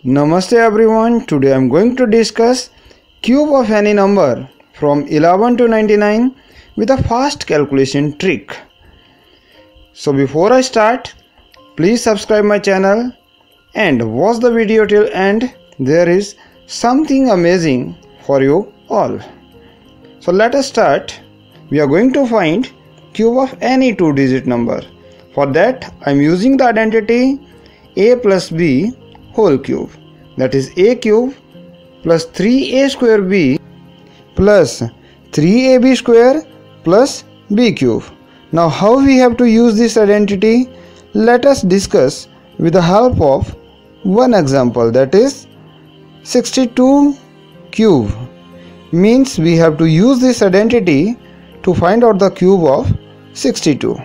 Namaste everyone. Today I am going to discuss cube of any number from 11 to 99 with a fast calculation trick. So before I start, please subscribe my channel and watch the video till end. There is something amazing for you all. So let us start. We are going to find cube of any two-digit number. For that I am using the identity a plus b whole cube, that is a cube plus 3a square b plus 3ab square plus b cube. Now how we have to use this identity? Let us discuss with the help of one example, that is 62 cube. Means we have to use this identity to find out the cube of 62.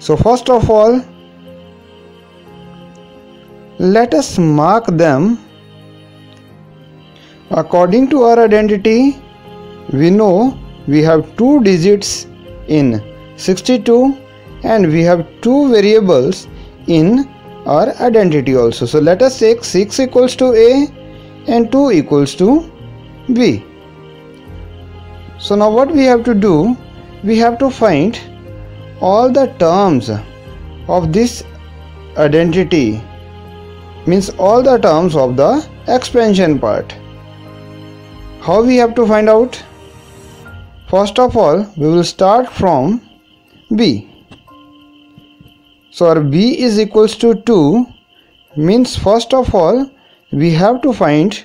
So first of all, let us mark them. According to our identity, we know we have two digits in 62 and we have two variables in our identity also. So let us take 6 equals to a and 2 equals to b. So now what we have to do? We have to find all the terms of this identity, means all the terms of the expansion part. How we have to find out? First of all, we will start from b. So our b is equals to 2, means first of all we have to find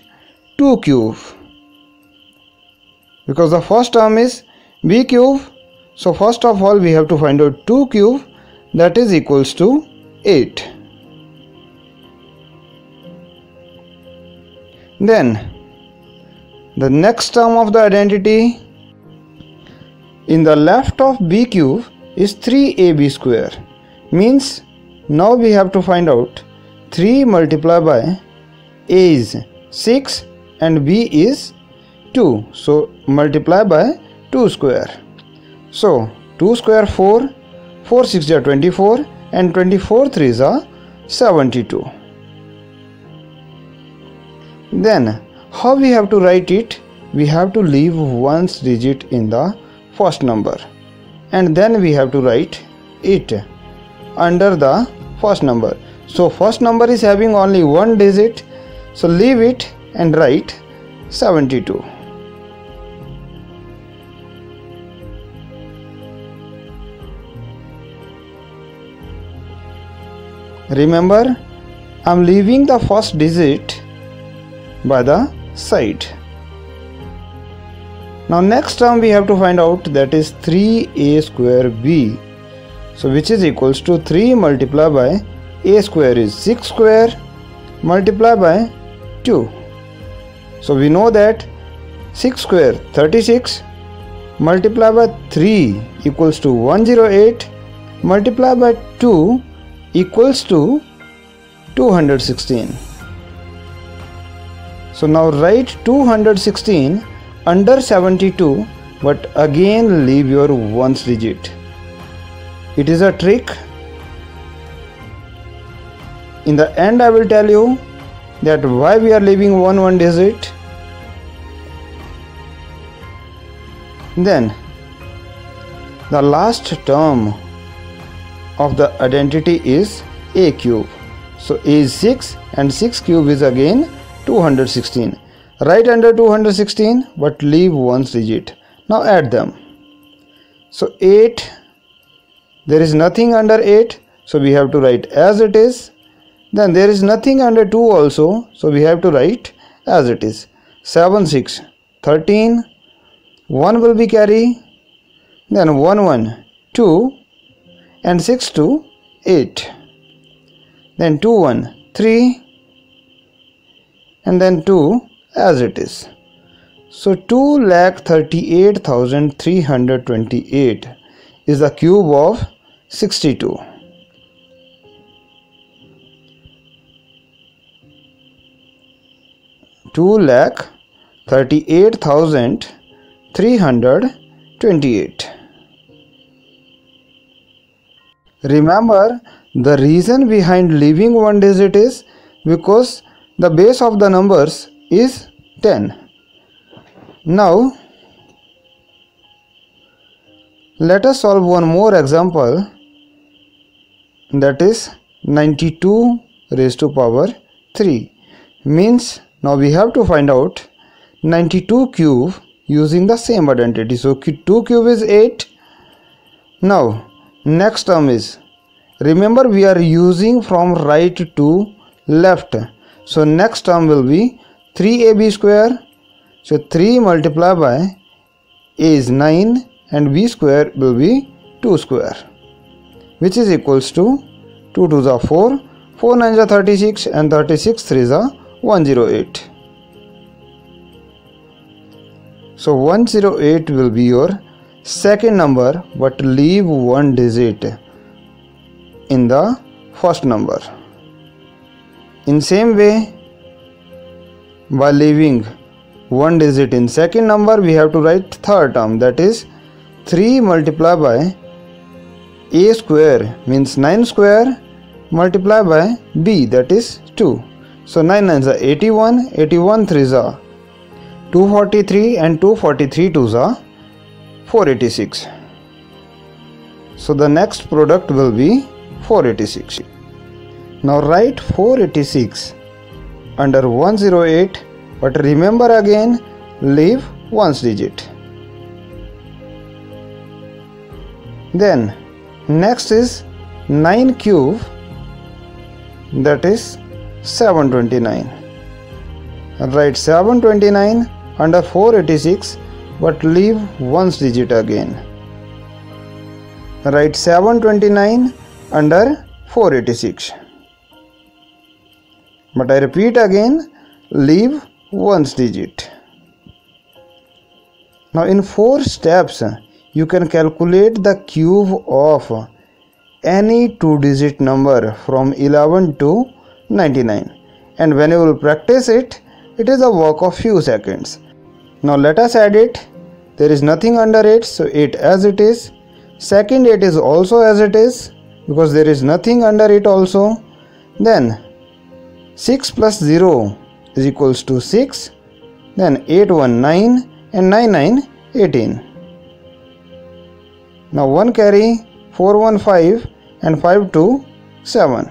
2 cube, because the first term is b cube. So first of all we have to find out 2 cube, that is equals to 8. Then the next term of the identity in the left of b cube is 3ab square, means now we have to find out 3 multiplied by a is 6 and b is 2, so multiply by 2 square. So 2 square 4, 4 6 are 24 and 24 3s are 72. Then how we have to write it? We have to leave one's digit in the first number and then we have to write it under the first number. So first number is having only one digit, so leave it and write 72. Remember, I am leaving the first digit by the side. Now next term we have to find out, that is 3a square b. So which is equals to 3 multiplied by a square is 6 square multiplied by 2. So we know that 6 square 36 multiplied by 3 equals to 108 multiplied by 2 equals to 216. So now write 216 under 72, but again leave your ones digit. It is a trick. In the end I will tell you that why we are leaving one digit. Then the last term of the identity is a cube. So a is 6 and 6 cube is again 216. Write under 216 but leave one's digit. Now add them. So 8, there is nothing under 8, so we have to write as it is. Then there is nothing under 2 also, so we have to write as it is. 7 6 13, 1 will be carry, then 1 1 2 and 6 2 8, then 2 1 3 and then 2 as it is. So 2,38,328 is the cube of 62. Two lakh 38,328. Remember, the reason behind leaving one digit is because The base of the numbers is 10. Now let us solve one more example, that is 92 raised to power 3. Means now we have to find out 92 cube using the same identity. So 2 cube is 8. Now next term is, remember we are using from right to left. So next term will be 3ab square. So 3 multiplied by a is 9 and b square will be 2 square, which is equals to 2 2s are 4, 4 9s are 36 and 36 3s are 108. So 108 will be your second number, but leave one digit in the first number. In same way, by leaving one digit in second number, we have to write third term, that is 3 multiplied by a square means 9 square multiplied by b, that is 2. So 9 9s are 81, 81 3s are 243 and 243 2s are 486. So the next product will be 486. Now write 486 under 108, but remember again, leave ones digit. Then next is 9 cube, that is 729. Write 729 under 486, but leave ones digit again. Write 729 under 486. But I repeat again, leave ones digit. Now in 4 steps, you can calculate the cube of any 2-digit number from 11 to 99. And when you will practice it, it is a work of few seconds. Now let us add it. There is nothing under it, so 8 as it is. Second 8 is also as it is, because there is nothing under it also. Then 6 plus 0 is equals to 6. Then 8 1 9 and 9 9 18. Now 1 carry, 4 1 5 and 5 2 7.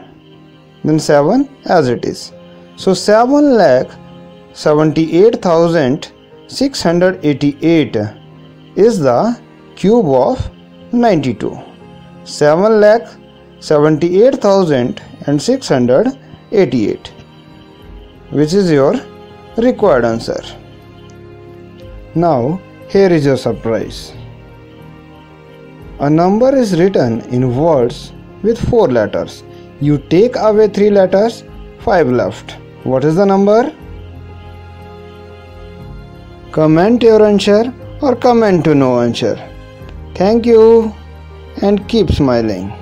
Then 7 as it is. So 7,78,688 is the cube of 92. 7,78,688, which is your required answer. Now here is your surprise. A number is written in words with 4 letters. You take away 3 letters, 5 left. What is the number? Comment your answer or comment to no answer. Thank you and keep smiling.